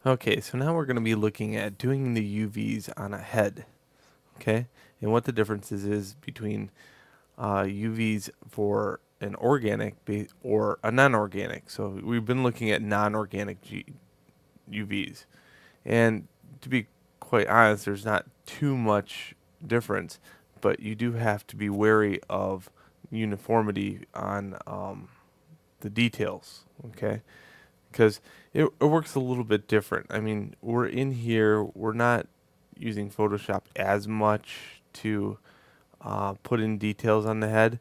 Okay, so now we're going to be looking at doing the UVs on a head, okay? And what the differences is between UVs for an or a non-organic. So we've been looking at non-organic UVs. And to be quite honest, there's not too much difference, but you do have to be wary of uniformity on the details, okay? Because it works a little bit different. I mean, we're in here, we're not using Photoshop as much to put in details on the head.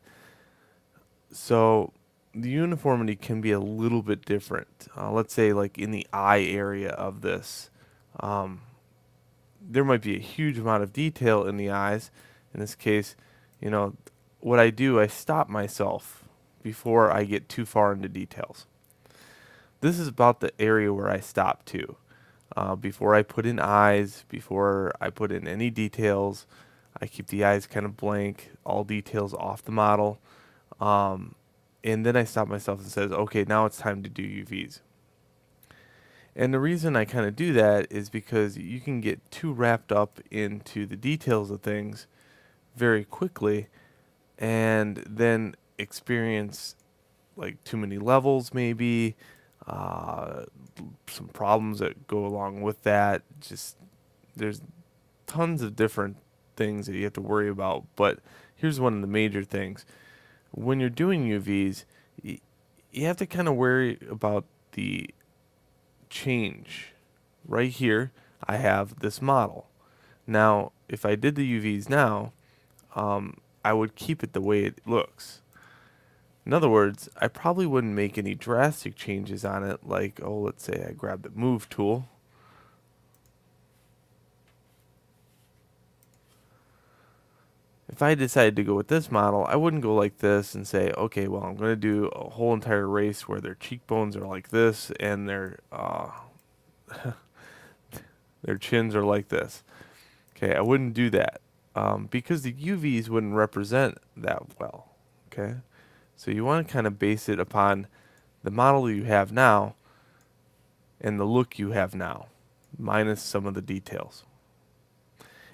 So the uniformity can be a little bit different. Let's say like in the eye area of this, um, there might be a huge amount of detail in the eyes. In this case, you know, what I do, I stop myself before I get too far into details. This is about the area where I stop too. Before I put in eyes, before I put in any details, I keep the eyes kind of blank, all details off the model. Um, and then I stop myself and says, okay, now it's time to do UVs. And the reason I kind of do that is because you can get too wrapped up into the details of things very quickly and then experience like too many levels maybe, uh, some problems that go along with that. Just there's tons of different things that you have to worry about. But here's one of the major things. When you're doing UVs, you have to kind of worry about the change. Right here, I have this model. Now, if I did the UVs now, I would keep it the way it looks. In other words, I probably wouldn't make any drastic changes on it, like, oh, let's say I grab the move tool. If I decided to go with this model, I wouldn't go like this and say, okay, well, I'm going to do a whole entire race where their cheekbones are like this and their chins are like this. Okay, I wouldn't do that because the UVs wouldn't represent that well. Okay, so you want to kind of base it upon the model you have now and the look you have now, minus some of the details.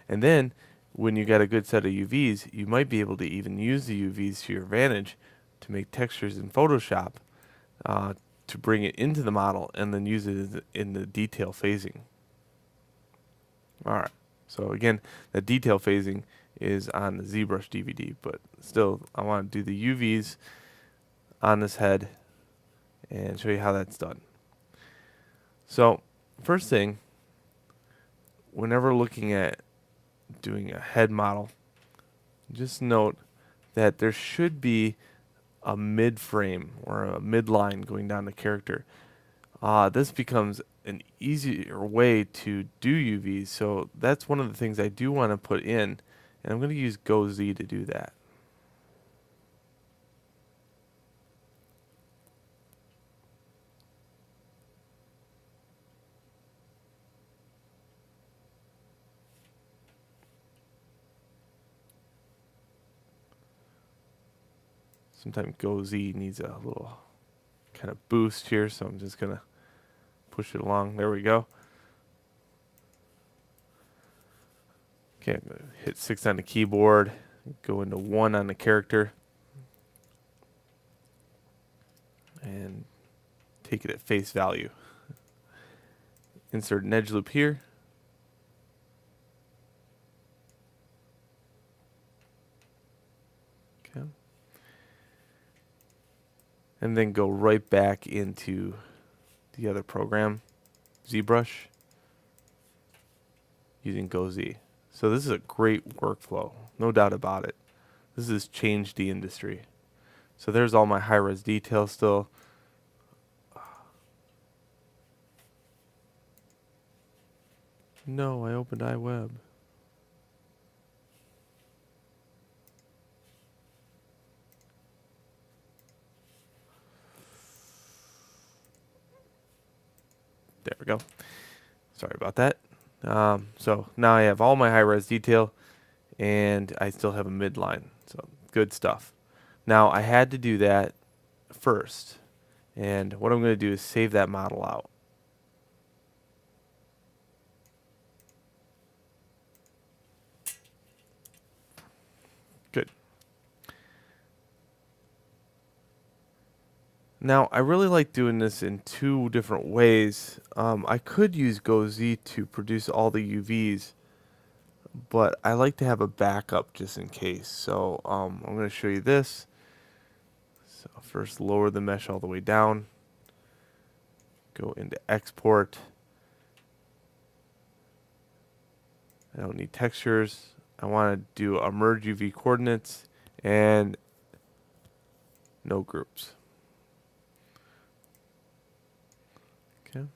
And then when you got a good set of UVs, you might be able to even use the UVs to your advantage to make textures in Photoshop uh, to bring it into the model and then use it in the detail phasing. All right. So again, the detail phasing is on the ZBrush DVD, but still, I want to do the UVs on this head and show you how that's done. So first thing, whenever looking at doing a head model, just note that there should be a mid frame or a midline going down the character. This becomes an easier way to do UVs, so that's one of the things I do want to put in, and I'm going to use GoZ to do that. Sometimes GoZ needs a little kind of boost here, so I'm just going to push it along. There we go. Okay, I'm going to hit 6 on the keyboard, go into 1 on the character, and take it at face value. Insert an edge loop here. Okay. And then go right back into the other program, ZBrush, using GoZ. So this is a great workflow, no doubt about it. This has changed the industry. So there's all my high-res detail still. No, I opened iWeb. There we go. Sorry about that. So now I have all my high-res detail, and I still have a midline. So good stuff. Now I had to do that first, and what I'm going to do is save that model out. Now, I really like doing this in two different ways. I could use GoZ to produce all the UVs, but I like to have a backup just in case. So I'm going to show you this. So first lower the mesh all the way down. Go into export. I don't need textures. I want to do a merge UV coordinates and no groups. Okay.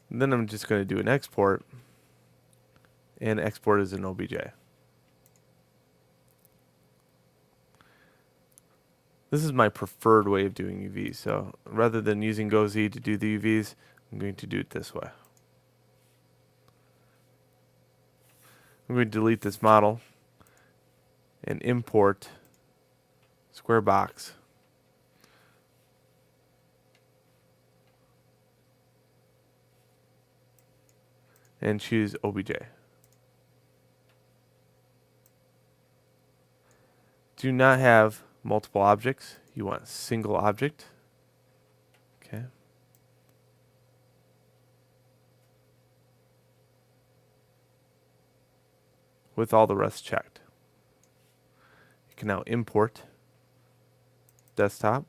And then I'm just going to do an export, and export as an OBJ. This is my preferred way of doing UVs. So rather than using GoZ to do the UVs, I'm going to do it this way. I'm going to delete this model and import square box. And choose OBJ. Do not have multiple objects. You want a single object. Okay. With all the rest checked. You can now import desktop,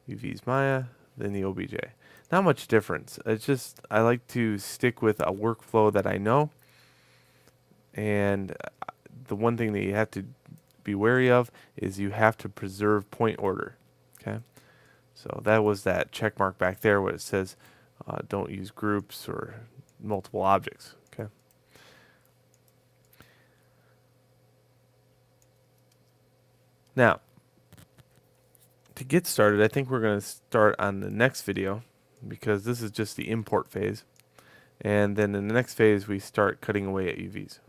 UVs Maya, then the OBJ. Not much difference. It's just I like to stick with a workflow that I know. And the one thing that you have to be wary of is you have to preserve point order. Okay. So that was that check mark back there where it says don't use groups or multiple objects. Okay. Now, to get started, I think we're going to start on the next video because this is just the import phase. And then in the next phase, we start cutting away at UVs.